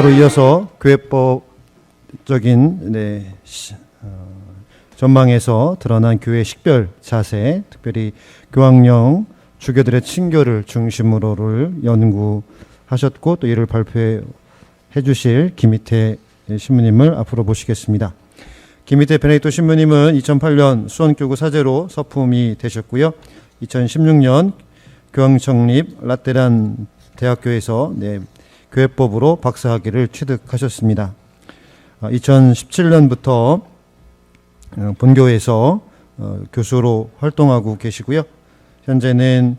바로 이어서 교회법적인 전망에서 드러난 교회 식별 자세, 특별히 교황령 주교들의 친교를 중심으로를 연구하셨고 또 이를 발표해 주실 김희태 신부님을 앞으로 모시겠습니다. 김희태 베네딕토 신부님은 2008년 수원교구 사제로 서품이 되셨고요. 2016년 교황 청립 라테란 대학교에서 교회법으로 박사학위를 취득하셨습니다. 2017년부터 본교에서 교수로 활동하고 계시고요. 현재는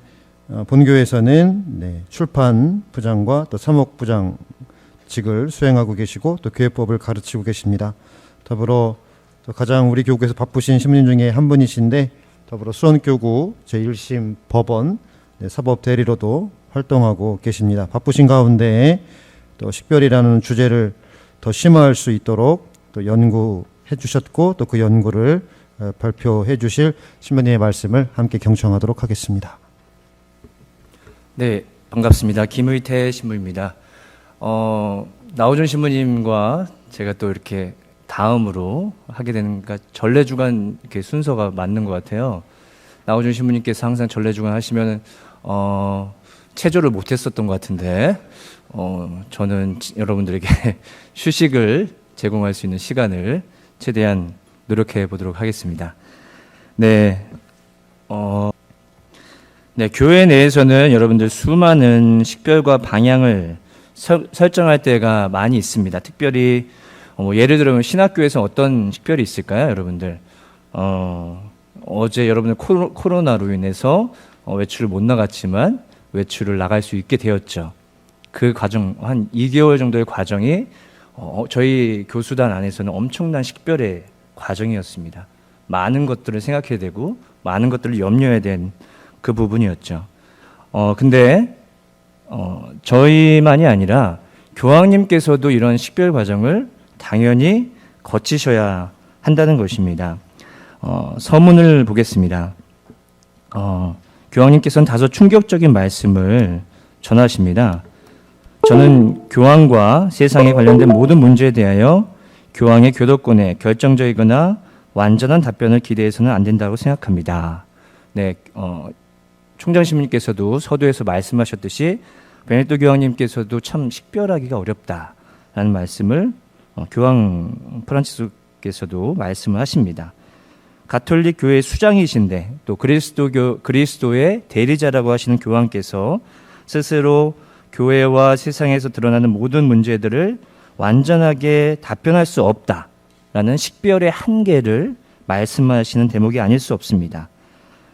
본교에서는 출판 부장과 또 사목부장직을 수행하고 계시고 또 교회법을 가르치고 계십니다. 더불어 또 가장 우리 교구에서 바쁘신 신부님 중에 한 분이신데 더불어 수원교구 제1심 법원 사법대리로도 활동하고 계십니다. 바쁘신 가운데 또 식별이라는 주제를 더 심화할 수 있도록 또 연구해 주셨고 또 그 연구를 발표해 주실 신부님의 말씀을 함께 경청하도록 하겠습니다. 네, 반갑습니다. 김의태 신부입니다. 나오준 신부님과 제가 또 이렇게 다음으로 하게 되는가 전례주간 이렇게 순서가 맞는 것 같아요. 나오준 신부님께서 항상 전례주간 하시면 체조를 못했었던 것 같은데 저는 여러분들에게 휴식을 제공할 수 있는 시간을 최대한 노력해 보도록 하겠습니다. 네, 교회 내에서는 여러분들 수많은 식별과 방향을 설정할 때가 많이 있습니다. 특별히 예를 들면 신학교에서 어떤 식별이 있을까요, 여러분들? 어제 여러분들 코로나로 인해서 외출을 못 나갔지만 외출을 나갈 수 있게 되었죠. 그 과정 한 2개월 정도의 과정이 저희 교수단 안에서는 엄청난 식별의 과정이었습니다. 많은 것들을 생각해야 되고 많은 것들을 염려해야 된 그 부분이었죠. 근데 저희만이 아니라 교황님께서도 이런 식별 과정을 당연히 거치셔야 한다는 것입니다. 서문을 보겠습니다. 교황님께서는 다소 충격적인 말씀을 전하십니다. 저는 교황과 세상에 관련된 모든 문제에 대하여 교황의 교도권에 결정적이거나 완전한 답변을 기대해서는 안 된다고 생각합니다. 네, 총장 신부님께서도 서두에서 말씀하셨듯이 베네딕토 교황님께서도 참 식별하기가 어렵다라는 말씀을 교황 프란치스코께서도 말씀을 하십니다. 가톨릭 교회 수장이신데 또 그리스도의 대리자라고 하시는 교황께서 스스로 교회와 세상에서 드러나는 모든 문제들을 완전하게 답변할 수 없다라는 식별의 한계를 말씀하시는 대목이 아닐 수 없습니다.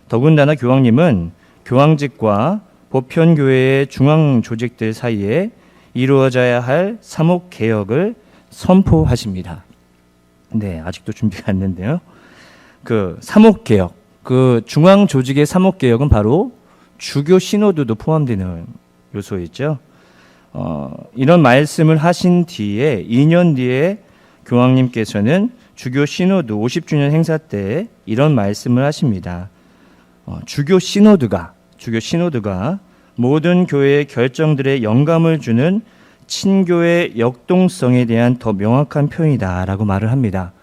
더군다나 교황님은 교황직과 보편교회의 중앙 조직들 사이에 이루어져야 할 사목개혁을 선포하십니다. 네, 아직도 준비가 안 됐는데요. 그 사목개혁, 그 중앙 조직의 사목개혁은 바로 주교 시노드도 포함되는 요소있죠. 이런 말씀을 하신 뒤에 2년 뒤에 교황님께서는 주교 시노드 50주년 행사 때 이런 말씀을 하십니다. 주교 시노드가 모든 교회의 결정들에 영감을 주는 친교의 역동성에 대한 더 명확한 표현이다라고 말을 합니다.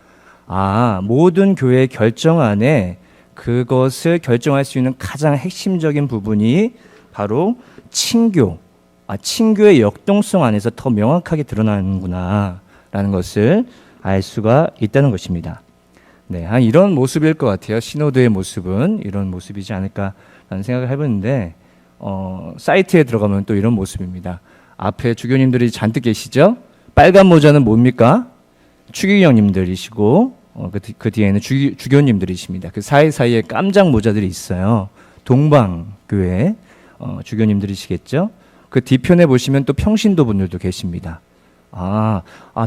모든 교회의 결정 안에 그것을 결정할 수 있는 가장 핵심적인 부분이 바로 친교의 역동성 안에서 더 명확하게 드러나는구나라는 것을 알 수가 있다는 것입니다. 네, 이런 모습일 것 같아요. 시노드의 모습은 이런 모습이지 않을까라는 생각을 해보는데 사이트에 들어가면 또 이런 모습입니다. 앞에 주교님들이 잔뜩 계시죠? 빨간 모자는 뭡니까? 추기경님들이시고 그 뒤에는 주교님들이십니다. 그 사이사이에 깜장 모자들이 있어요. 동방교회 주교님들이시겠죠? 그 뒤편에 보시면 또 평신도 분들도 계십니다.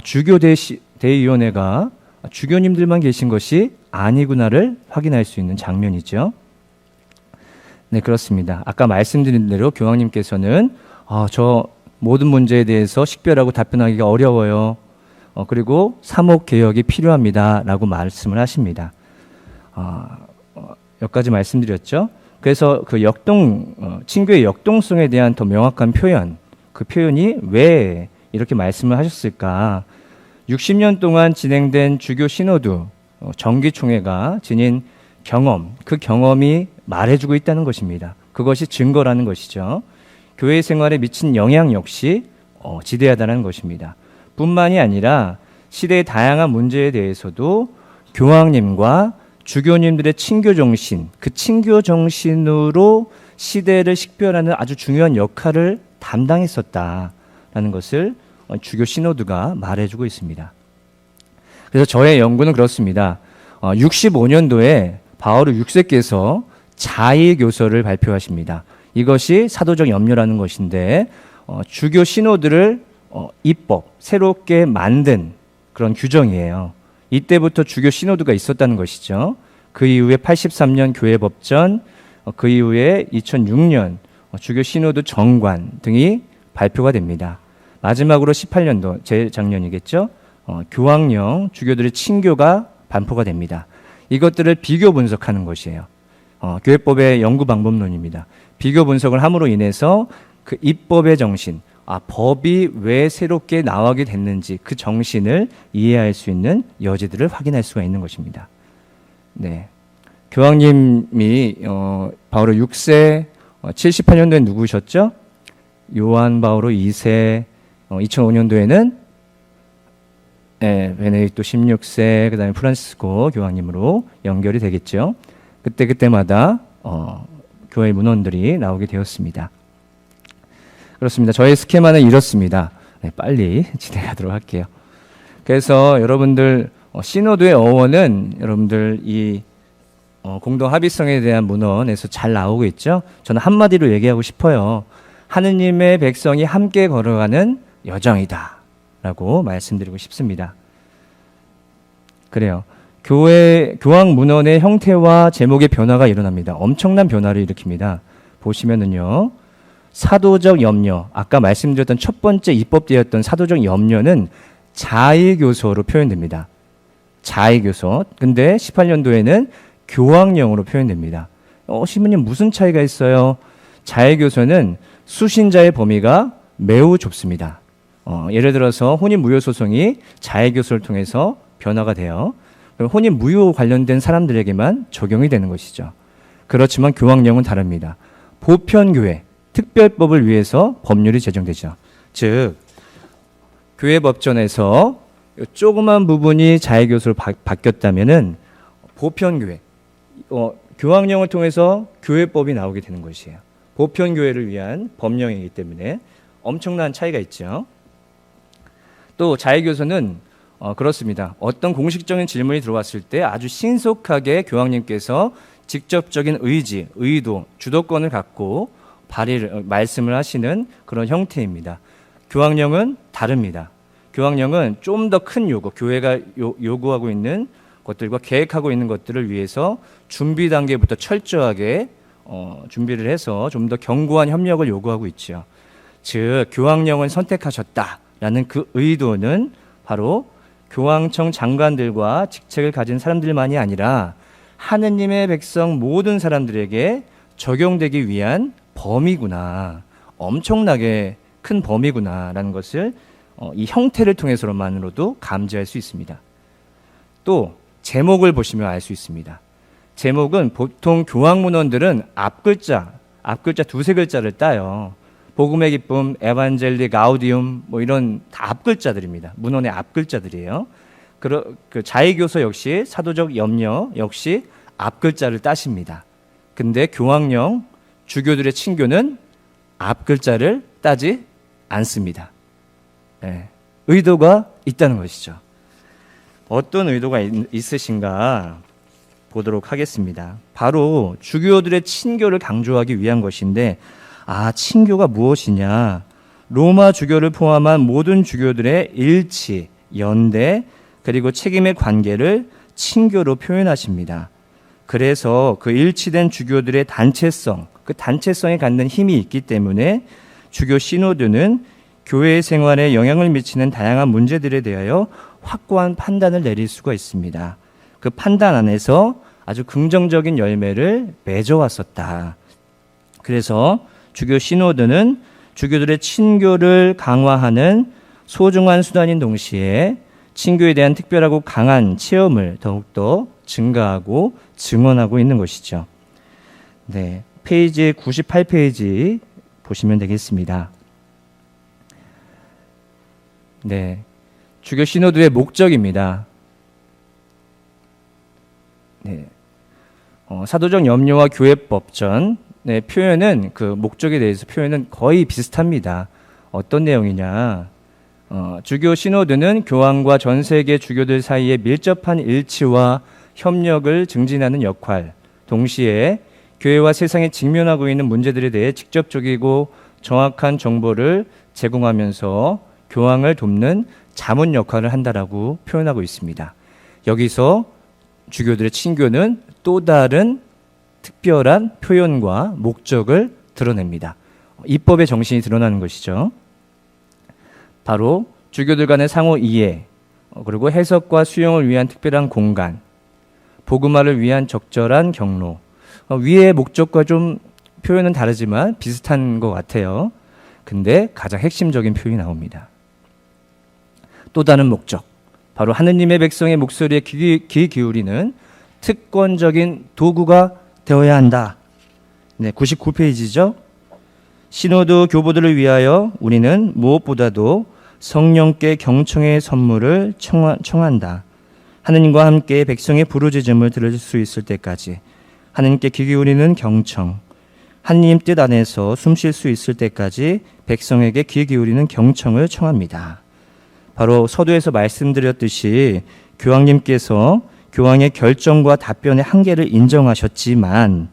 주교대위원회가 주교님들만 계신 것이 아니구나를 확인할 수 있는 장면이죠. 네, 그렇습니다. 아까 말씀드린 대로 교황님께서는 저 모든 문제에 대해서 식별하고 답변하기가 어려워요. 그리고 사목개혁이 필요합니다. 라고 말씀을 하십니다. 여기까지 말씀드렸죠. 그래서 그 친교의 역동성에 대한 더 명확한 표현, 그 표현이 왜 이렇게 말씀을 하셨을까? 60년 동안 진행된 주교 시노드 정기총회가 지닌 경험, 그 경험이 말해주고 있다는 것입니다. 그것이 증거라는 것이죠. 교회 생활에 미친 영향 역시 지대하다는 것입니다. 뿐만이 아니라 시대의 다양한 문제에 대해서도 교황님과 주교님들의 친교 정신, 그 친교 정신으로 시대를 식별하는 아주 중요한 역할을 담당했었다라는 것을 주교 시노드가 말해주고 있습니다. 그래서 저의 연구는 그렇습니다. 65년도에 바오르 6세께서 자의교서를 발표하십니다. 이것이 사도적 염려라는 것인데 주교 시노드를 입법, 새롭게 만든 그런 규정이에요. 이때부터 주교 시노드가 있었다는 것이죠. 그 이후에 83년 교회법전, 그 이후에 2006년 주교 시노드 정관 등이 발표가 됩니다. 마지막으로 18년도, 재작년이겠죠. 교황령, 주교들의 친교가 반포가 됩니다. 이것들을 비교 분석하는 것이에요. 교회법의 연구 방법론입니다. 비교 분석을 함으로 인해서 그 입법의 정신, 법이 왜 새롭게 나오게 됐는지 그 정신을 이해할 수 있는 여지들을 확인할 수가 있는 것입니다. 네, 교황님이 바오로 6세 78년도에 누구셨죠? 요한 바오로 2세 2005년도에는 베네딕토 16세 그다음에 프란시스코 교황님으로 연결이 되겠죠. 그때마다 교회 문헌들이 나오게 되었습니다. 그렇습니다. 저의 스케마는 이렇습니다. 네, 빨리 진행하도록 할게요. 그래서 여러분들 시노드의 어원은 여러분들 이 공동 합의성에 대한 문헌에서 잘 나오고 있죠. 저는 한마디로 얘기하고 싶어요. 하느님의 백성이 함께 걸어가는 여정이다 라고 말씀드리고 싶습니다. 그래요. 교황 문헌의 형태와 제목의 변화가 일어납니다. 엄청난 변화를 일으킵니다. 보시면은요, 사도적 염려, 아까 말씀드렸던 첫 번째 입법되었던 사도적 염려는 자의교서로 표현됩니다. 자의교서. 근데 18년도에는 교황령으로 표현됩니다. 신부님 무슨 차이가 있어요? 자의교서는 수신자의 범위가 매우 좁습니다. 예를 들어서 혼인무효소송이 자의교서를 통해서 변화가 돼요. 혼인무효 관련된 사람들에게만 적용이 되는 것이죠. 그렇지만 교황령은 다릅니다. 보편교회, 특별법을 위해서 법률이 제정되죠. 즉, 교회법전에서 조그만 부분이 자의교서로 바뀌었다면은 보편교회, 교황령을 통해서 교회법이 나오게 되는 것이에요. 보편교회를 위한 법령이기 때문에 엄청난 차이가 있죠. 또 자의교서는 그렇습니다. 어떤 공식적인 질문이 들어왔을 때 아주 신속하게 교황님께서 직접적인 의지, 의도, 주도권을 갖고 말씀을 하시는 그런 형태입니다. 교황령은 다릅니다. 교황령은 좀 더 큰 요구, 교회가 요구하고 있는 것들과 계획하고 있는 것들을 위해서 준비 단계부터 철저하게 준비를 해서 좀 더 견고한 협력을 요구하고 있죠. 즉, 교황령을 선택하셨다라는 그 의도는 바로 교황청 장관들과 직책을 가진 사람들만이 아니라 하느님의 백성 모든 사람들에게 적용되기 위한 범위구나, 엄청나게 큰 범위구나라는 것을 이 형태를 통해서만으로도 감지할 수 있습니다. 또 제목을 보시면 알 수 있습니다. 제목은 보통 교황 문헌들은 앞글자 두세 글자를 따요. 복음의 기쁨, 에반젤리, 가우디움 뭐 이런 다 앞글자들입니다. 문헌의 앞글자들이에요. 그 자의교서 역시 사도적 염려 역시 앞글자를 따십니다. 근데 교황령, 주교들의 친교는 앞글자를 따지 않습니다. 네. 의도가 있다는 것이죠. 어떤 의도가 있으신가 보도록 하겠습니다. 바로 주교들의 친교를 강조하기 위한 것인데, 친교가 무엇이냐? 로마 주교를 포함한 모든 주교들의 일치, 연대, 그리고 책임의 관계를 친교로 표현하십니다. 그래서 그 일치된 주교들의 단체성, 그 단체성에 갖는 힘이 있기 때문에 주교 시노드는 교회 생활에 영향을 미치는 다양한 문제들에 대하여 확고한 판단을 내릴 수가 있습니다. 그 판단 안에서 아주 긍정적인 열매를 맺어왔었다. 그래서 주교 시노드는 주교들의 친교를 강화하는 소중한 수단인 동시에 친교에 대한 특별하고 강한 체험을 더욱더 증가하고 증언하고 있는 것이죠. 네, 페이지 98페이지 보시면 되겠습니다. 네, 주교 시노드의 목적입니다. 네, 사도적 염려와 교회법전 표현은 그 목적에 대해서 표현은 거의 비슷합니다. 어떤 내용이냐? 주교 시노드는 교황과 전 세계 주교들 사이에 밀접한 일치와 협력을 증진하는 역할, 동시에 교회와 세상에 직면하고 있는 문제들에 대해 직접적이고 정확한 정보를 제공하면서 교황을 돕는 자문 역할을 한다라고 표현하고 있습니다. 여기서 주교들의 친교는 또 다른 특별한 표현과 목적을 드러냅니다. 입법의 정신이 드러나는 것이죠. 바로 주교들 간의 상호 이해, 그리고 해석과 수용을 위한 특별한 공간, 복음화를 위한 적절한 경로. 위의 목적과 좀 표현은 다르지만 비슷한 것 같아요. 근데 가장 핵심적인 표현이 나옵니다. 또 다른 목적, 바로 하느님의 백성의 목소리에 귀 기울이는 특권적인 도구가 되어야 한다. 네, 99페이지죠. 시노드 교보들을 위하여 우리는 무엇보다도 성령께 경청의 선물을 청한다. 하느님과 함께 백성의 부르짖음을 들을 수 있을 때까지 하느님께 귀 기울이는 경청, 하느님 뜻 안에서 숨 쉴 수 있을 때까지 백성에게 귀 기울이는 경청을 청합니다. 바로 서두에서 말씀드렸듯이 교황님께서 교황의 결정과 답변의 한계를 인정하셨지만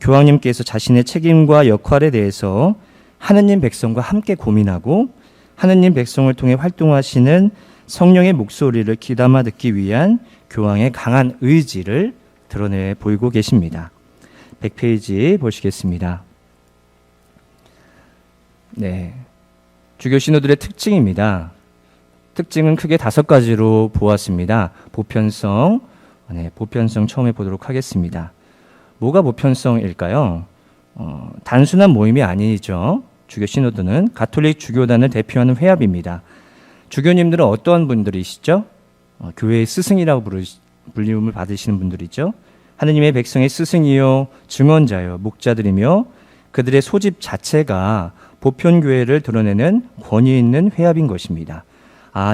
교황님께서 자신의 책임과 역할에 대해서 하느님 백성과 함께 고민하고 하느님 백성을 통해 활동하시는 성령의 목소리를 귀담아 듣기 위한 교황의 강한 의지를 드러내 보이고 계십니다. 100페이지 보시겠습니다. 네, 주교 신호들의 특징입니다. 특징은 크게 5가지로 보았습니다. 보편성, 보편성 처음에 보도록 하겠습니다. 뭐가 보편성일까요? 단순한 모임이 아니죠. 주교 시노드는 가톨릭 주교단을 대표하는 회합입니다. 주교님들은 어떠한 분들이시죠? 교회의 스승이라고 불림을 받으시는 분들이죠. 하느님의 백성의 스승이요, 증언자요, 목자들이며 그들의 소집 자체가 보편교회를 드러내는 권위 있는 회합인 것입니다.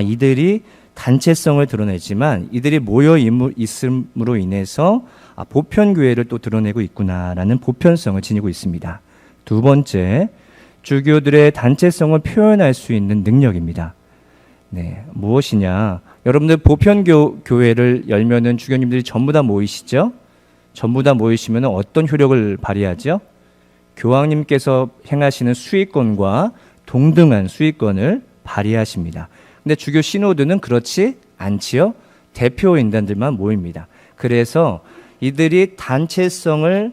이들이 단체성을 드러내지만 이들이 모여 있음으로 인해서 보편교회를 또 드러내고 있구나라는 보편성을 지니고 있습니다. 두 번째, 주교들의 단체성을 표현할 수 있는 능력입니다. 네, 무엇이냐? 여러분들 보편교회를 열면은 주교님들이 전부 다 모이시죠? 전부 다 모이시면 어떤 효력을 발휘하죠? 교황님께서 행하시는 수익권과 동등한 수익권을 발휘하십니다. 근데 주교 시노드는 그렇지 않지요. 대표인단들만 모입니다. 그래서 이들이 단체성을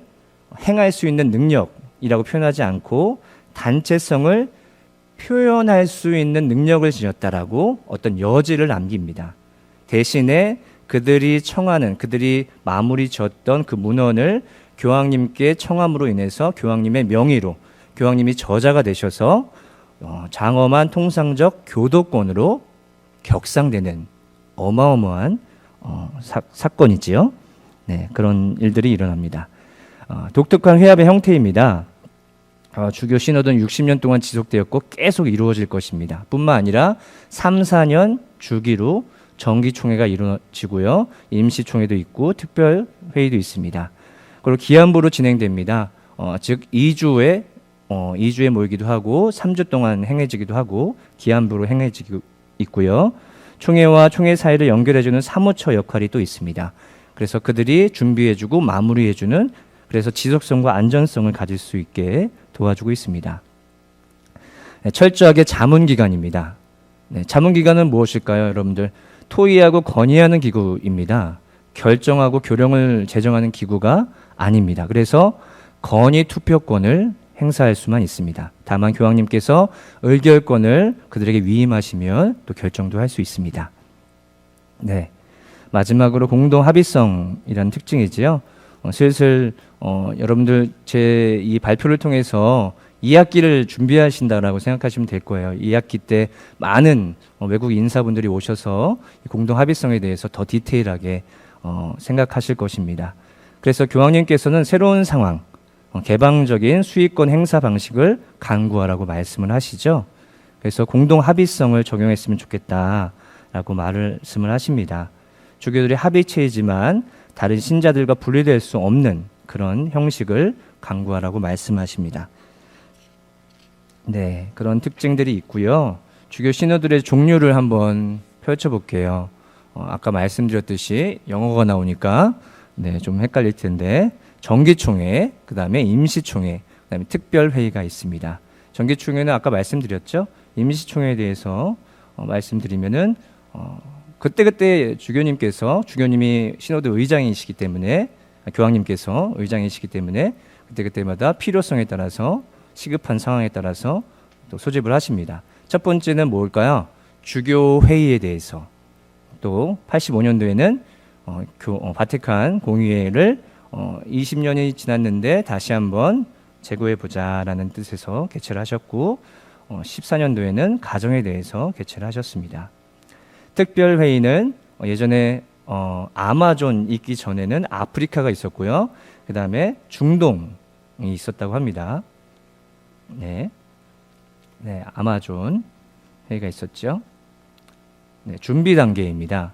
행할 수 있는 능력이라고 표현하지 않고 단체성을 표현할 수 있는 능력을 지녔다라고 어떤 여지를 남깁니다. 대신에 그들이 청하는, 그들이 마무리 지었던 그 문헌을 교황님께 청함으로 인해서 교황님의 명의로 교황님이 저자가 되셔서 장엄한 통상적 교도권으로 격상되는 어마어마한 사건이지요. 네, 그런 일들이 일어납니다. 독특한 회합의 형태입니다. 주교 시노드는 60년 동안 지속되었고 계속 이루어질 것입니다. 뿐만 아니라 3, 4년 주기로 정기총회가 이루어지고요. 임시총회도 있고 특별회의도 있습니다. 그리고 기한부로 진행됩니다. 즉 2주에 모이기도 하고 3주 동안 행해지기도 하고 기한부로 행해지고 있고요. 총회와 총회 사이를 연결해주는 사무처 역할이 또 있습니다. 그래서 그들이 준비해주고 마무리해주는, 그래서 지속성과 안전성을 가질 수 있게 도와주고 있습니다. 네, 철저하게 자문기관입니다. 네, 자문기관은 무엇일까요, 여러분들? 토의하고 건의하는 기구입니다. 결정하고 교령을 제정하는 기구가 아닙니다. 그래서 건의 투표권을 행사할 수만 있습니다. 다만 교황님께서 의결권을 그들에게 위임하시면 또 결정도 할 수 있습니다. 네, 마지막으로 공동 합의성이라는 특징이지요. 슬슬 여러분들 제 이 발표를 통해서 2학기를 준비하신다라고 생각하시면 될 거예요. 2학기 때 많은 외국 인사분들이 오셔서 이 공동 합의성에 대해서 더 디테일하게 생각하실 것입니다. 그래서 교황님께서는 새로운 상황, 개방적인 수익권 행사 방식을 강구하라고 말씀을 하시죠. 그래서 공동 합의성을 적용했으면 좋겠다라고 말씀을 하십니다. 주교들의 합의체이지만 다른 신자들과 분리될 수 없는 그런 형식을 강구하라고 말씀하십니다. 네, 그런 특징들이 있고요. 주교 신호들의 종류를 한번 펼쳐볼게요. 아까 말씀드렸듯이 영어가 나오니까 네, 좀 헷갈릴 텐데 정기총회, 그 다음에 임시총회, 그 다음에 특별회의가 있습니다. 정기총회는 아까 말씀드렸죠. 임시총회에 대해서 말씀드리면은 그때그때 주교님이 신호도 의장이시기 때문에 교황님께서 의장이시기 때문에 그때그때마다 필요성에 따라서 시급한 상황에 따라서 또 소집을 하십니다. 첫 번째는 뭘까요? 주교 회의에 대해서, 또 85년도에는 바티칸 공의회를 20년이 지났는데 다시 한번 재고해 보자라는 뜻에서 개최를 하셨고 14년도에는 가정에 대해서 개최를 하셨습니다. 특별 회의는 예전에 아마존 있기 전에는 아프리카가 있었고요. 그 다음에 중동이 있었다고 합니다. 네, 아마존 회의가 있었죠. 네, 준비 단계입니다.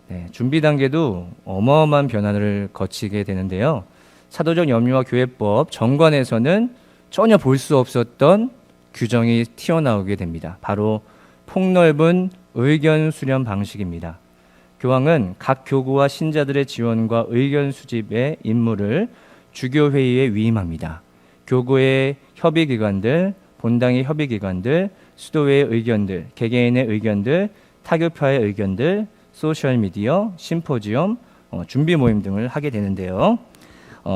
네, 준비 단계도 어마어마한 변화를 거치게 되는데요. 사도적 염려와 교회법 정관에서는 전혀 볼 수 없었던 규정이 튀어나오게 됩니다. 바로 폭넓은 의견 수렴 방식입니다. 교황은 각 교구와 신자들의 지원과 의견 수집의 임무를 주교회의에 위임합니다. 교구의 협의기관들, 본당의 협의기관들, 수도회의 의견들, 개개인의 의견들, 타교파의 의견들, 소셜미디어, 심포지엄, 준비 모임 등을 하게 되는데요.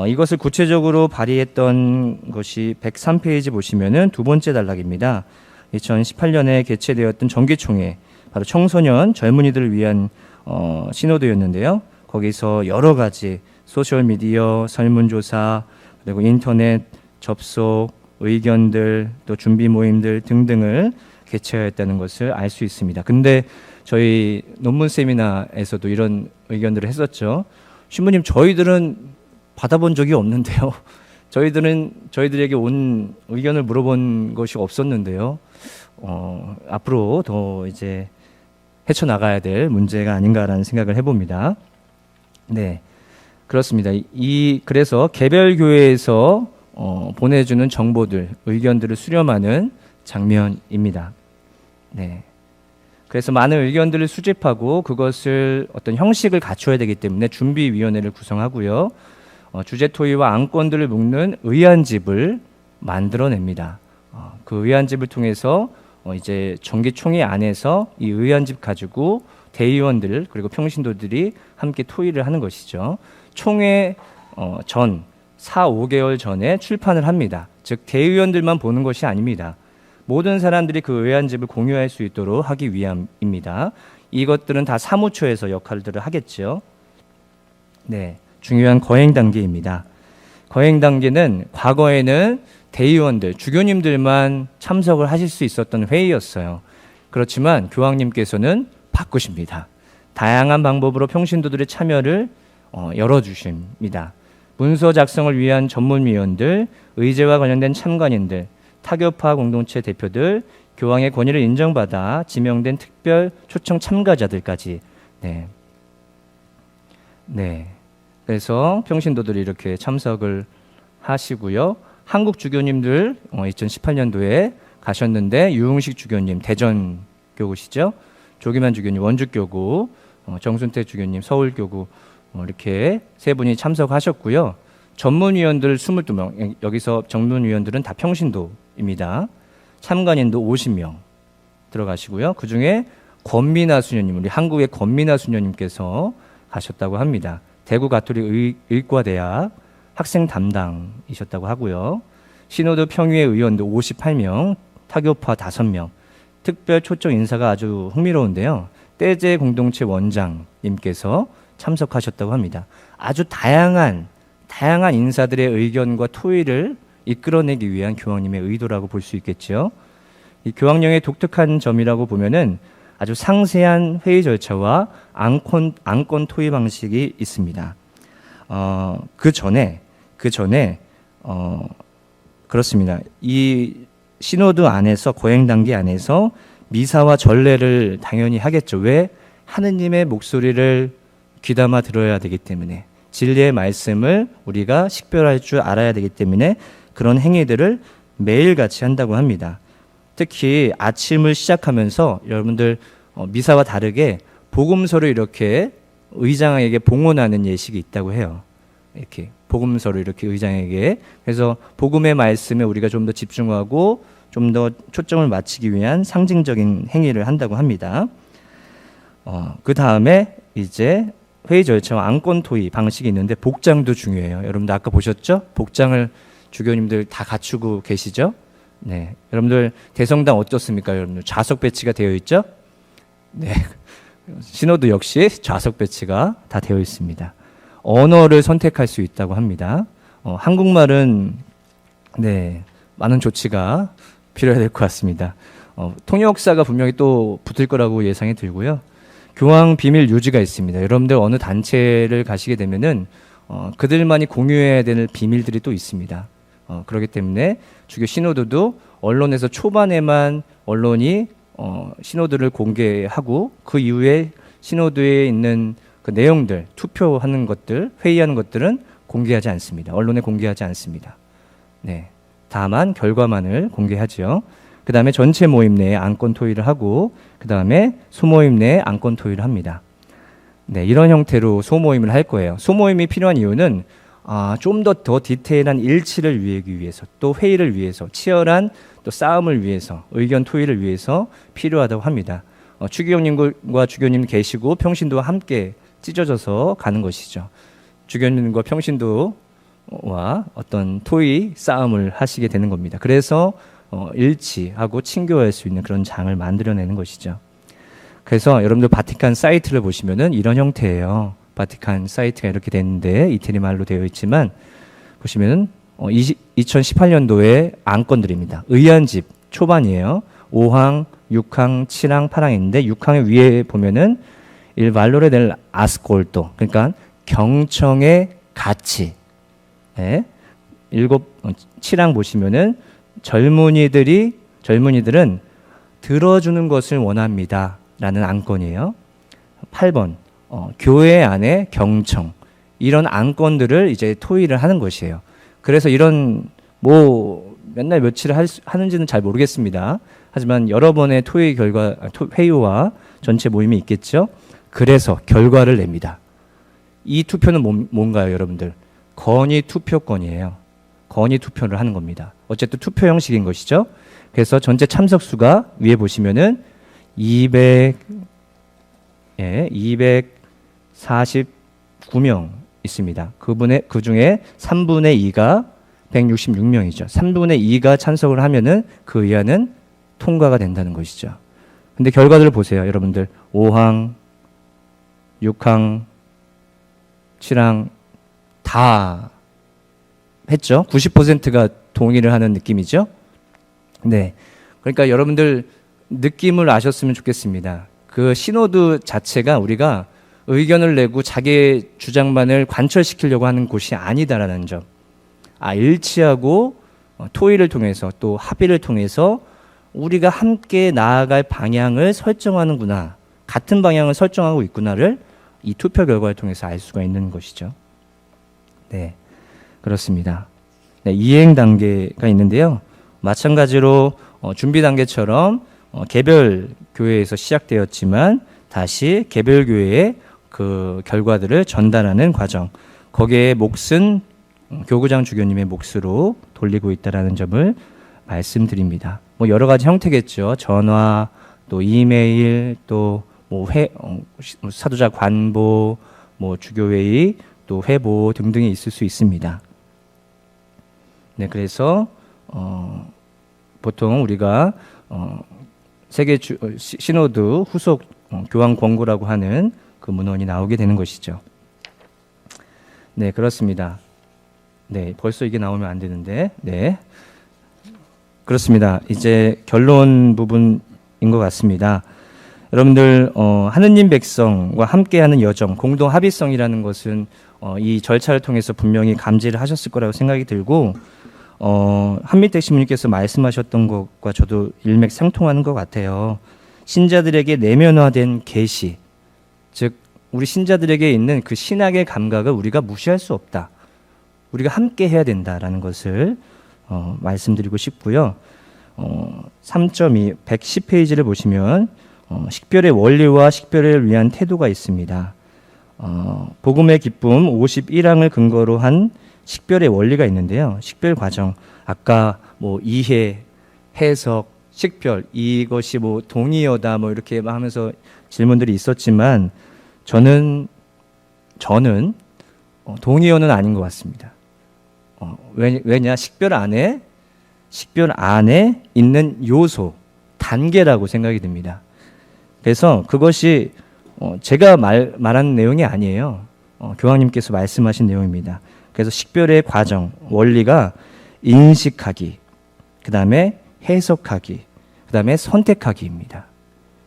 이것을 구체적으로 발의했던 것이 103페이지 보시면은 두 번째 단락입니다. 2018년에 개최되었던 정기총회, 바로 청소년 젊은이들을 위한 시노드였는데요. 거기서 여러 가지 소셜미디어, 설문조사, 그리고 인터넷 접속, 의견들, 또 준비 모임들 등등을 개최하였다는 것을 알 수 있습니다. 근데 저희 논문 세미나에서도 이런 의견들을 했었죠. 신부님, 저희들은 받아본 적이 없는데요. 저희들에게 온 의견을 물어본 것이 없었는데요. 앞으로 더 이제 헤쳐나가야 될 문제가 아닌가라는 생각을 해봅니다. 네, 그렇습니다. 그래서 개별 교회에서 보내주는 정보들, 의견들을 수렴하는 장면입니다. 네. 그래서 많은 의견들을 수집하고 그것을 어떤 형식을 갖춰야 되기 때문에 준비위원회를 구성하고요. 주제 토의와 안건들을 묶는 의안집을 만들어냅니다. 그 의안집을 통해서 이제 정기총회 안에서 이 의안집 가지고 대의원들 그리고 평신도들이 함께 토의를 하는 것이죠. 총회 전 4, 5개월 전에 출판을 합니다. 즉 대의원들만 보는 것이 아닙니다. 모든 사람들이 그 의안집을 공유할 수 있도록 하기 위함입니다. 이것들은 다 사무처에서 역할들을 하겠죠. 네, 중요한 거행 단계입니다. 거행 단계는 과거에는 대의원들, 주교님들만 참석을 하실 수 있었던 회의였어요. 그렇지만 교황님께서는 바꾸십니다. 다양한 방법으로 평신도들의 참여를 열어주십니다. 문서 작성을 위한 전문위원들, 의제와 관련된 참관인들, 타교파 공동체 대표들, 교황의 권위를 인정받아 지명된 특별 초청 참가자들까지. 네. 그래서 평신도들이 이렇게 참석을 하시고요. 한국 주교님들 2018년도에 가셨는데 유흥식 주교님 대전 교구시죠. 조기만 주교님 원주교구, 정순태 주교님 서울교구 이렇게 세 분이 참석하셨고요. 전문위원들 22명, 여기서 전문위원들은 다 평신도입니다. 참관인도 50명 들어가시고요. 그중에 권미나 수녀님, 우리 한국의 권미나 수녀님께서 가셨다고 합니다. 대구 가톨릭 의과대학 학생 담당이셨다고 하고요. 시노드 평의회 의원도 58명, 타교파 5명, 특별 초청 인사가 아주 흥미로운데요. 떼제 공동체 원장님께서 참석하셨다고 합니다. 아주 다양한 인사들의 의견과 토의를 이끌어내기 위한 교황님의 의도라고 볼 수 있겠죠. 이 교황령의 독특한 점이라고 보면은 아주 상세한 회의 절차와 안건 토의 방식이 있습니다. 그 전에 그렇습니다. 이 시노드 안에서 거행 단계 안에서 미사와 전례를 당연히 하겠죠. 왜? 하느님의 목소리를 귀담아 들어야 되기 때문에, 진리의 말씀을 우리가 식별할 줄 알아야 되기 때문에 그런 행위들을 매일같이 한다고 합니다. 특히 아침을 시작하면서 여러분들 미사와 다르게 복음서를 이렇게 의장에게 봉헌하는 예식이 있다고 해요. 이렇게 복음서를 이렇게 의장에게, 그래서 복음의 말씀에 우리가 좀 더 집중하고 좀 더 초점을 맞추기 위한 상징적인 행위를 한다고 합니다. 그 다음에 이제 회의 절차와 안건 토의 방식이 있는데 복장도 중요해요. 여러분들 아까 보셨죠? 복장을 주교님들 다 갖추고 계시죠? 네, 여러분들 대성당 어떻습니까? 여러분들 좌석 배치가 되어 있죠? 네, 신호도 역시 좌석 배치가 다 되어 있습니다. 언어를 선택할 수 있다고 합니다. 한국말은 네, 많은 조치가 필요해야 될 것 같습니다. 통역사가 분명히 또 붙을 거라고 예상이 들고요. 교황 비밀 유지가 있습니다. 여러분들 어느 단체를 가시게 되면은 그들만이 공유해야 되는 비밀들이 또 있습니다. 그렇기 때문에 주교 시노드도 언론에서 초반에만 언론이 시노드를 공개하고 그 이후에 시노드에 있는 그 내용들, 투표하는 것들, 회의하는 것들은 공개하지 않습니다. 언론에 공개하지 않습니다. 네, 다만 결과만을 공개하죠. 그 다음에 전체 모임 내에 안건 토의를 하고 그 다음에 소모임 내에 안건 토의를 합니다. 네, 이런 형태로 소모임을 할 거예요. 소모임이 필요한 이유는 좀 더 디테일한 일치를 위하기 위해서, 또 회의를 위해서, 치열한 또 싸움을 위해서, 의견 토의를 위해서 필요하다고 합니다. 추기경님과 주교님 계시고 평신도와 함께 찢어져서 가는 것이죠. 주교님과 평신도와 어떤 토의 싸움을 하시게 되는 겁니다. 그래서 일치하고 친교할 수 있는 그런 장을 만들어내는 것이죠. 그래서 여러분들 바티칸 사이트를 보시면은 이런 형태예요. 바티칸 사이트가 이렇게 되는데 이태리 말로 되어 있지만 보시면은 2018년도의 안건들입니다. 의안집 초반이에요. 5항, 6항, 7항, 8항인데 6항의 위에 보면은 il valore del ascolto, 그러니까 경청의 가치. 네. 7항 보시면은 젊은이들은 들어주는 것을 원합니다. 라는 안건이에요. 8번, 교회 안에 경청. 이런 안건들을 이제 토의를 하는 것이에요. 그래서 이런, 맨날 며칠을 하는지는 잘 모르겠습니다. 하지만 여러 번의 토의 결과, 회의와 전체 모임이 있겠죠. 그래서 결과를 냅니다. 이 투표는 뭔가요, 여러분들? 건의 투표권이에요. 건의 투표를 하는 겁니다. 어쨌든 투표 형식인 것이죠. 그래서 전체 참석 수가 위에 보시면은 249명 있습니다. 그 중에 3분의 2가 166명이죠. 3분의 2가 찬성을 하면은 그 의안은 통과가 된다는 것이죠. 근데 결과들을 보세요, 여러분들. 5항, 6항, 7항 다 했죠. 90%가 동의를 하는 느낌이죠. 네. 그러니까 여러분들 느낌을 아셨으면 좋겠습니다. 그 시노드 자체가 우리가 의견을 내고 자기의 주장만을 관철시키려고 하는 곳이 아니다라는 점. 일치하고 토의를 통해서 또 합의를 통해서 우리가 함께 나아갈 방향을 설정하는구나. 같은 방향을 설정하고 있구나를 이 투표 결과를 통해서 알 수가 있는 것이죠. 네. 그렇습니다. 네, 이행 단계가 있는데요. 마찬가지로 준비 단계처럼 개별 교회에서 시작되었지만 다시 개별 교회에 그 결과들을 전달하는 과정. 거기에 몫은 교구장 주교님의 몫으로 돌리고 있다라는 점을 말씀드립니다. 여러 가지 형태겠죠. 전화, 또 이메일, 또 사도자 관보, 주교회의, 또 회보 등등이 있을 수 있습니다. 네, 그래서 보통 우리가 세계 시노드 후속 교황 권고라고 하는 그 문헌이 나오게 되는 것이죠. 네, 그렇습니다. 네, 벌써 이게 나오면 안 되는데. 네. 그렇습니다. 이제 결론 부분인 것 같습니다. 여러분들 하느님 백성과 함께하는 여정, 공동 합의성이라는 것은 이 절차를 통해서 분명히 감지를 하셨을 거라고 생각이 들고 한민택 신부님께서 말씀하셨던 것과 저도 일맥상통하는 것 같아요. 신자들에게 내면화된 계시, 즉 우리 신자들에게 있는 그 신학의 감각을 우리가 무시할 수 없다. 우리가 함께 해야 된다라는 것을 말씀드리고 싶고요. 3.2 110페이지를 보시면 식별의 원리와 식별을 위한 태도가 있습니다. 복음의 기쁨 51항을 근거로 한 식별의 원리가 있는데요. 식별 과정, 아까 뭐 이해, 해석, 식별, 이것이 뭐 동의어다 뭐 이렇게 하면서 질문들이 있었지만 저는 동의어는 아닌 것 같습니다. 왜냐 식별 안에 있는 요소, 단계라고 생각이 듭니다. 그래서 그것이 제가 말하는 내용이 아니에요. 교황님께서 말씀하신 내용입니다. 그래서 식별의 과정, 원리가 인식하기, 그 다음에 해석하기, 그 다음에 선택하기입니다.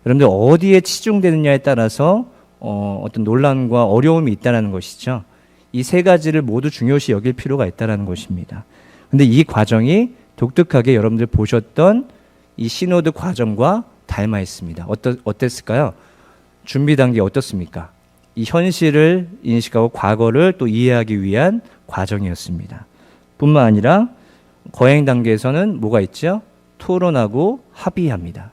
여러분들 어디에 치중되느냐에 따라서 어떤 논란과 어려움이 있다는 것이죠. 이 세 가지를 모두 중요시 여길 필요가 있다는 것입니다. 근데 이 과정이 독특하게 여러분들 보셨던 이 시노드 과정과 닮아 있습니다. 어땠을까요? 준비 단계 어떻습니까? 이 현실을 인식하고 과거를 또 이해하기 위한 과정이었습니다. 뿐만 아니라 거행 단계에서는 뭐가 있죠? 토론하고 합의합니다.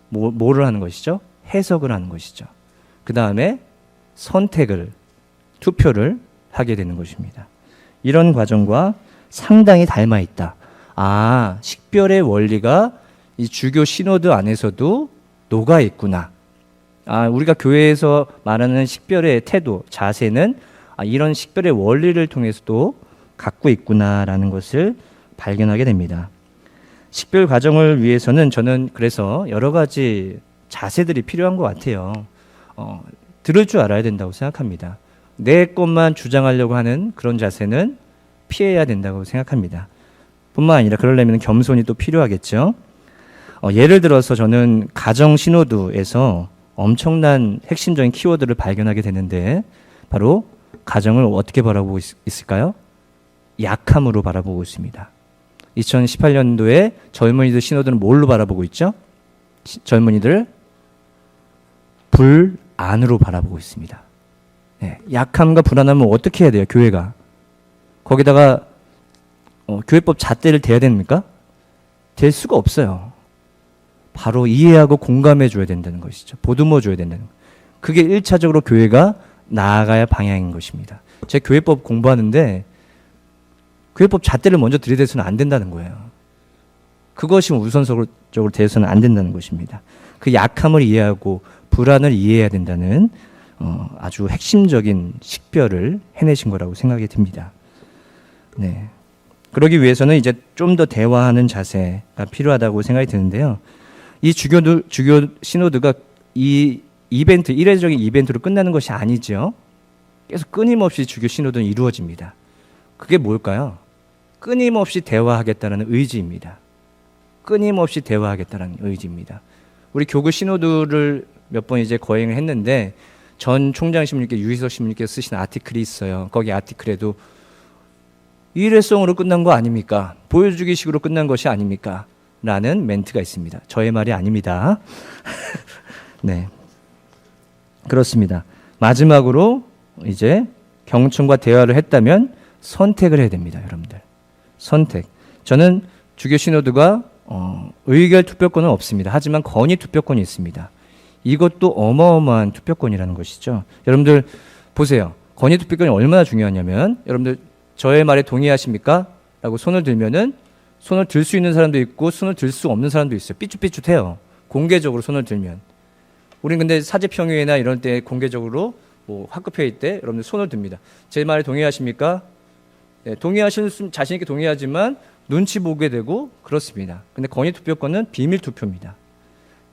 뭐를 하는 것이죠? 해석을 하는 것이죠. 그 다음에 투표를 하게 되는 것입니다. 이런 과정과 상당히 닮아 있다. 식별의 원리가 이 주교 시노드 안에서도 녹아 있구나. 우리가 교회에서 말하는 식별의 태도, 자세는 이런 식별의 원리를 통해서도 갖고 있구나라는 것을 발견하게 됩니다. 식별 과정을 위해서는 저는 그래서 여러 가지 자세들이 필요한 것 같아요. 들을 줄 알아야 된다고 생각합니다. 내 것만 주장하려고 하는 그런 자세는 피해야 된다고 생각합니다. 뿐만 아니라 그러려면 겸손이 또 필요하겠죠. 예를 들어서 저는 가정 신호도에서 엄청난 핵심적인 키워드를 발견하게 되는데 바로 가정을 어떻게 바라보고 있을까요? 약함으로 바라보고 있습니다. 2018년도에 젊은이들 신호들은 뭘로 바라보고 있죠? 젊은이들 불안으로 바라보고 있습니다. 네, 약함과 불안하면 어떻게 해야 돼요? 교회가 거기다가 교회법 잣대를 대야 됩니까? 될 수가 없어요. 바로 이해하고 공감해 줘야 된다는 것이죠. 보듬어 줘야 된다는 것. 그게 1차적으로 교회가 나아가야 방향인 것입니다. 제가 교회법 공부하는데 교회법 잣대를 먼저 들이대서는 안 된다는 거예요. 그것이 우선적으로 대해서는 안 된다는 것입니다. 그 약함을 이해하고 불안을 이해해야 된다는 아주 핵심적인 식별을 해내신 거라고 생각이 듭니다. 네. 그러기 위해서는 이제 좀 더 대화하는 자세가 필요하다고 생각이 드는데요. 이 주교 시노드가 이 이벤트, 이례적인 이벤트로 끝나는 것이 아니죠. 계속 끊임없이 주교 시노드는 이루어집니다. 그게 뭘까요? 끊임없이 대화하겠다는 의지입니다. 끊임없이 대화하겠다는 의지입니다. 우리 교구 시노드를 몇 번 이제 거행을 했는데 전 총장 신부님께 유희석 신부님께서 쓰신 아티클이 있어요. 거기 아티클에도 일회성으로 끝난 거 아닙니까? 보여주기식으로 끝난 것이 아닙니까? 라는 멘트가 있습니다. 저의 말이 아닙니다. 네, 그렇습니다. 마지막으로 이제 경청과 대화를 했다면 선택을 해야 됩니다, 여러분들. 선택. 저는 주교 시노드가 의결 투표권은 없습니다. 하지만 건의 투표권이 있습니다. 이것도 어마어마한 투표권이라는 것이죠. 여러분들 보세요. 건의 투표권이 얼마나 중요하냐면 여러분들 저의 말에 동의하십니까? 라고 손을 들면은 손을 들 수 있는 사람도 있고 손을 들 수 없는 사람도 있어요. 삐뚤삐뚤해요. 공개적으로 손을 들면. 우린 근데 사제평의회나 이런 때 공개적으로 뭐 학급회의 때 여러분들 손을 듭니다. 제 말에 동의하십니까? 네, 동의하시는 자신 있게 동의하지만 눈치 보게 되고 그렇습니다. 근데 건의 투표권은 비밀 투표입니다.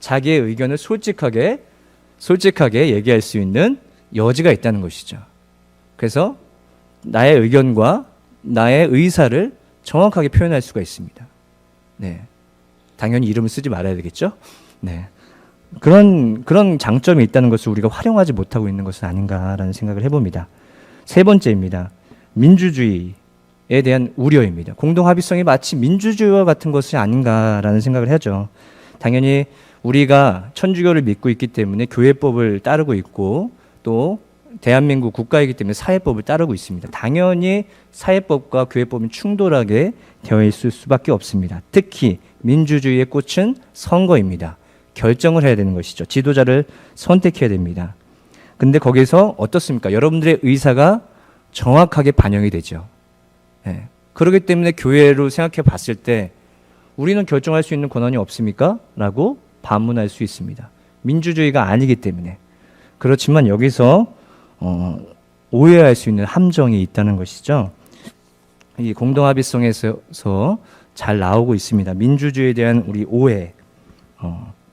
자기의 의견을 솔직하게 얘기할 수 있는 여지가 있다는 것이죠. 그래서 나의 의견과 나의 의사를 정확하게 표현할 수가 있습니다. 네. 당연히 이름을 쓰지 말아야 되겠죠? 네. 그런 장점이 있다는 것을 우리가 활용하지 못하고 있는 것은 아닌가라는 생각을 해봅니다. 세 번째입니다. 민주주의에 대한 우려입니다. 공동합의성이 마치 민주주의와 같은 것이 아닌가라는 생각을 하죠. 당연히 우리가 천주교를 믿고 있기 때문에 교회법을 따르고 있고 또 대한민국 국가이기 때문에 사회법을 따르고 있습니다. 당연히 사회법과 교회법은 충돌하게 되어 있을 수밖에 없습니다. 특히 민주주의의 꽃은 선거입니다. 결정을 해야 되는 것이죠. 지도자를 선택해야 됩니다. 근데 거기서 어떻습니까? 여러분들의 의사가 정확하게 반영이 되죠. 네. 그렇기 때문에 교회로 생각해 봤을 때 우리는 결정할 수 있는 권한이 없습니까? 라고 반문할 수 있습니다. 민주주의가 아니기 때문에. 그렇지만 여기서 오해할 수 있는 함정이 있다는 것이죠. 이 공동합의성에서 잘 나오고 있습니다. 민주주의에 대한 우리 오해.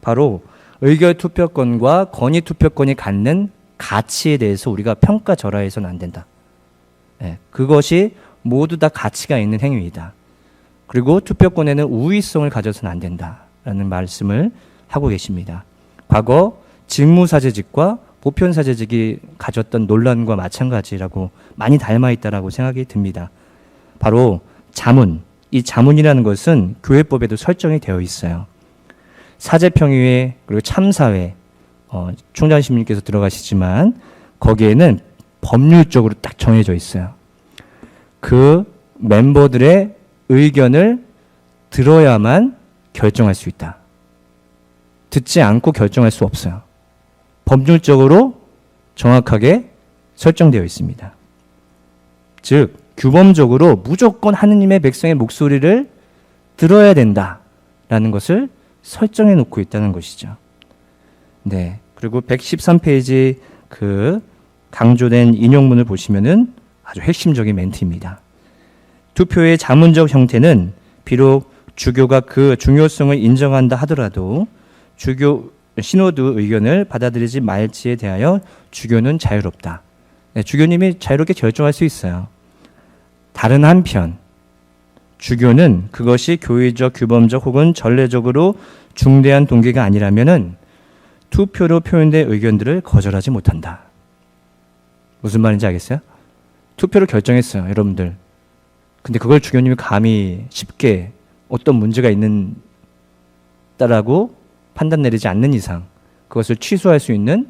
바로 의결투표권과 건의투표권이 갖는 가치에 대해서 우리가 평가절하해서는 안 된다. 네, 그것이 모두 다 가치가 있는 행위이다. 그리고 투표권에는 우위성을 가져서는 안 된다라는 말씀을 하고 계십니다. 과거 직무사제직과 보편사제직이 가졌던 논란과 마찬가지라고 많이 닮아 있다라고 생각이 듭니다. 바로 자문, 이 자문이라는 것은 교회법에도 설정이 되어 있어요. 사제평의회 그리고 참사회, 총장님께서 들어가시지만 거기에는 법률적으로 딱 정해져 있어요. 그 멤버들의 의견을 들어야만 결정할 수 있다. 듣지 않고 결정할 수 없어요. 법률적으로 정확하게 설정되어 있습니다. 즉 규범적으로 무조건 하느님의 백성의 목소리를 들어야 된다라는 것을 설정해 놓고 있다는 것이죠. 네. 그리고 113페이지 그 강조된 인용문을 보시면은 아주 핵심적인 멘트입니다. 투표의 자문적 형태는 비록 주교가 그 중요성을 인정한다 하더라도 주교 시노드 의견을 받아들이지 말지에 대하여 주교는 자유롭다. 네, 주교님이 자유롭게 결정할 수 있어요. 다른 한편 주교는 그것이 교회적, 규범적 혹은 전례적으로 중대한 동기가 아니라면은 투표로 표현된 의견들을 거절하지 못한다. 무슨 말인지 알겠어요? 투표를 결정했어요, 여러분들. 근데 그걸 주교님이 감히 쉽게 어떤 문제가 있는다라고 판단 내리지 않는 이상 그것을 취소할 수 있는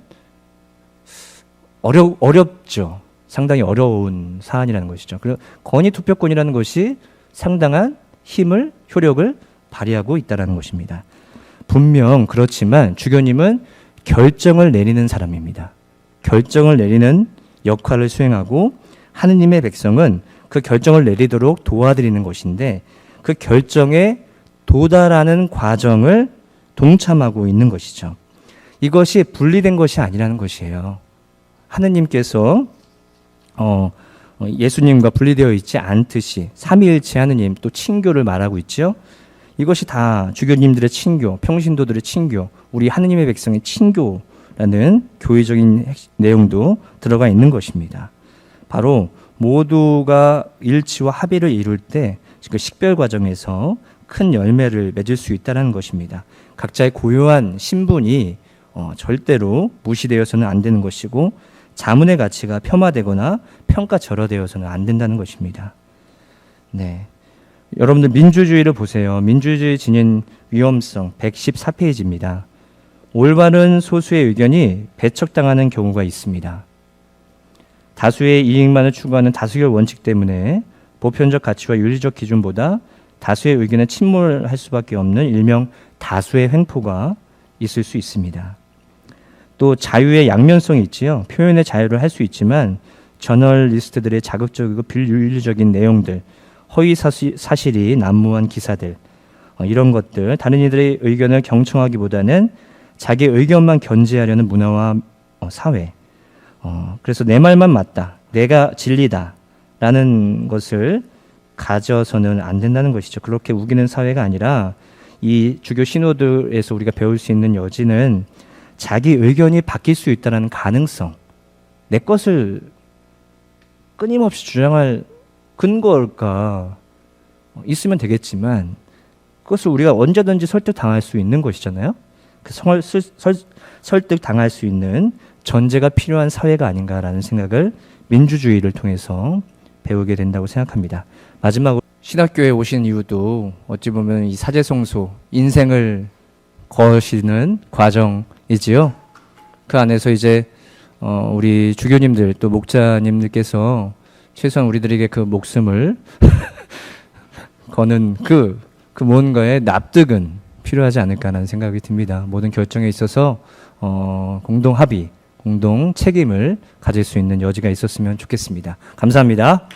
어렵죠. 상당히 어려운 사안이라는 것이죠. 그리고 건의 투표권이라는 것이 상당한 힘을, 효력을 발휘하고 있다는 것입니다. 분명 그렇지만 주교님은 결정을 내리는 사람입니다. 결정을 내리는 역할을 수행하고 하느님의 백성은 그 결정을 내리도록 도와드리는 것인데 그 결정에 도달하는 과정을 동참하고 있는 것이죠. 이것이 분리된 것이 아니라는 것이에요. 하느님께서 예수님과 분리되어 있지 않듯이 삼위일체 하느님 또 친교를 말하고 있죠. 이것이 다 주교님들의 친교, 평신도들의 친교, 우리 하느님의 백성의 친교라는 교회적인 내용도 들어가 있는 것입니다. 바로 모두가 일치와 합의를 이룰 때 그 식별 과정에서 큰 열매를 맺을 수 있다는 것입니다. 각자의 고유한 신분이 절대로 무시되어서는 안 되는 것이고 자문의 가치가 폄하되거나 평가절하되어서는 안 된다는 것입니다. 네, 여러분들 민주주의를 보세요. 민주주의 지닌 위험성 114페이지입니다. 올바른 소수의 의견이 배척당하는 경우가 있습니다. 다수의 이익만을 추구하는 다수결 원칙 때문에 보편적 가치와 윤리적 기준보다 다수의 의견에 침몰할 수밖에 없는 일명 다수의 횡포가 있을 수 있습니다. 또 자유의 양면성이 있지요. 표현의 자유를 할 수 있지만 저널리스트들의 자극적이고 비윤리적인 내용들, 허위 사실이 난무한 기사들, 이런 것들, 다른 이들의 의견을 경청하기보다는 자기 의견만 견지하려는 문화와 사회, 그래서 내 말만 맞다, 내가 진리다 라는 것을 가져서는 안 된다는 것이죠. 그렇게 우기는 사회가 아니라 이 주교 신호들에서 우리가 배울 수 있는 여지는 자기 의견이 바뀔 수 있다는 가능성, 내 것을 끊임없이 주장할 근거가 있으면 되겠지만 그것을 우리가 언제든지 설득당할 수 있는 것이잖아요. 그 설득당할 수 있는 전제가 필요한 사회가 아닌가라는 생각을 민주주의를 통해서 배우게 된다고 생각합니다. 마지막으로 신학교에 오신 이유도 어찌 보면 이 사제성소, 인생을 거시는 과정이지요. 그 안에서 이제 우리 주교님들 또 목자님들께서 최소한 우리들에게 그 목숨을 거는 그 뭔가의 납득은 필요하지 않을까라는 생각이 듭니다. 모든 결정에 있어서 공동 합의, 공동 책임을 가질 수 있는 여지가 있었으면 좋겠습니다. 감사합니다.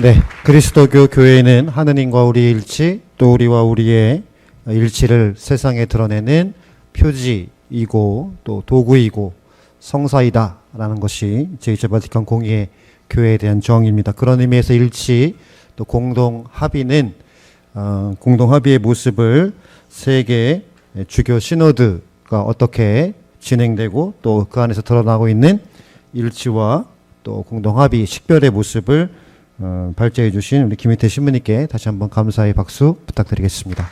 네, 그리스도교 교회는 하느님과 우리의 일치, 또 우리와 우리의 일치를 세상에 드러내는 표지이고 또 도구이고 성사이다라는 것이 제2차 바티칸 공의회 교회에 대한 정의입니다. 그런 의미에서 일치, 또 공동 합의는 공동 합의의 모습을 세계 주교 시노드가 어떻게 진행되고 또 그 안에서 드러나고 있는 일치와 또 공동 합의 식별의 모습을 발제해 주신 우리 김희태 신부님께 다시 한번 감사의 박수 부탁드리겠습니다.